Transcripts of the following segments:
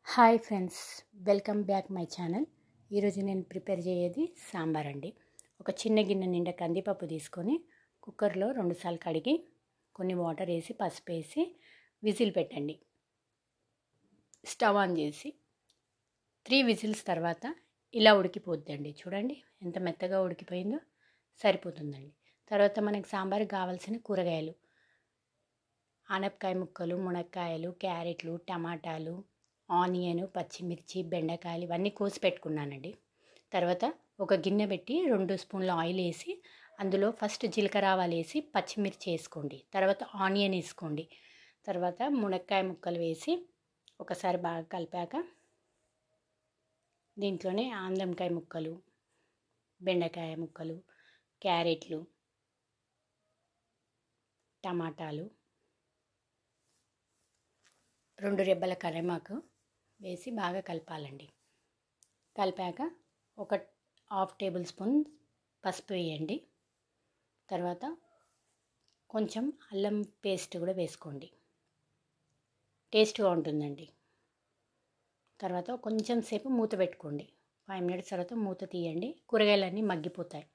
Hi friends, welcome back my channel. ఈరోజు నేను prepare చేయేది sambar అండి. ఒక చిన్న గిన్నె నిండా కందిపప్పు తీసుకొని కుక్కర్లో 2 సార్లు కడిగి కొన్ని వాటర్ వేసి పసుపు వేసి విజిల్ పెట్టండి. స్టవ్ ఆన్ చేసి 3 విజిల్స్ తర్వాత ఇలా ఉడికిపోద్దండి. చూడండి ఎంత మెత్తగా ఉడికిపోయిందో, సరిపోతుందండి. తర్వాత మనకి సాంబార్కి కావాల్సిన కూరగాయలు ఆనపకాయ ముక్కలు, మునక్కాయలు, క్యారెట్లు, టమాటాలు, ఆనియన్, పచ్చిమిర్చి, బెండకాయలు ఇవన్నీ కోసి పెట్టుకున్నానండి. తర్వాత ఒక గిన్నె పెట్టి 2 స్పూన్ల ఆయిల్ వేసి అందులో ఫస్ట్ జీలకర్ర ఆవాలు వేసి పచ్చిమిర్చి వేసుకోండి. తర్వాత ఆనియన్ వేసుకోండి. తర్వాత మునక్కాయ ముక్కలు వేసి ఒకసారి బాగా కలిపాక దీంట్లోనే ఆందంకాయ ముక్కలు, బెండకాయ ముక్కలు, క్యారెట్లు, టమాటాలు, 2 రెబ్బల కరివేపాకు వేసి బాగా కలపాలండి. కలిపాక ఒక 1/2 టేబుల్ స్పూన్ పసుపు వేయండి. తర్వాత కొంచెం అల్లం పేస్ట్ కూడా వేసుకోండి, టేస్ట్గా ఉంటుందండి. తర్వాత కొంచెం సేపు మూత పెట్టుకోండి. 5 మినిట్స్ తర్వాత మూత తీయండి. కూరగాయలన్నీ మగ్గిపోతాయి.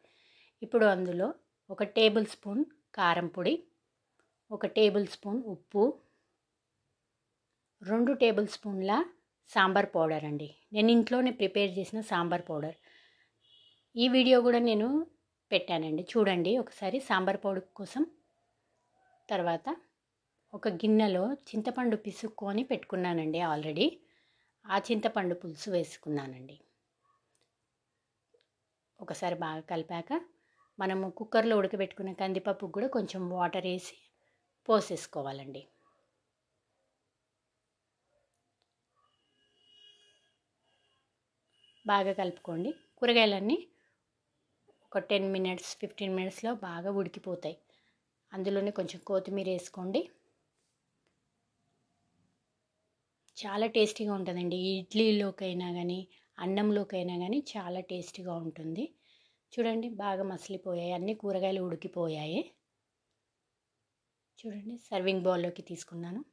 ఇప్పుడు అందులో 1 టేబుల్ స్పూన్ కారం పొడి, 1 టేబుల్ స్పూన్ ఉప్పు, 2 టేబుల్ స్పూన్ల సాంబార్ పౌడర్ అండి. నేను ఇంట్లోనే ప్రిపేర్ చేసిన సాంబార్ పౌడర్. ఈ వీడియో కూడా నేను పెట్టానండి, చూడండి ఒకసారి సాంబార్ పౌడర్ కోసం. తర్వాత ఒక గిన్నెలో చింతపండు పిసుక్కొని పెట్టుకున్నానండి ఆల్రెడీ. ఆ చింతపండు పులుసు వేసుకున్నానండి. ఒకసారి బాగా కలిపాక మనము కుక్కర్లో ఉడకబెట్టుకున్న కందిపప్పు కూడా కొంచెం వాటర్ వేసి పోసేసుకోవాలండి. బాగా కలుపుకోండి. కూరగాయలన్నీ ఒక 10 మినిట్స్ 15 మినిట్స్లో బాగా ఉడికిపోతాయి. అందులోనే కొంచెం కొత్తిమీర వేసుకోండి. చాలా టేస్టీగా ఉంటుందండి. ఇడ్లీలోకైనా కానీ అన్నంలోకైనా కానీ చాలా టేస్టీగా ఉంటుంది. చూడండి బాగా మసిలిపోయాయి, అన్ని కూరగాయలు ఉడికిపోయాయి. చూడండి సర్వింగ్ బౌల్లోకి తీసుకున్నాను.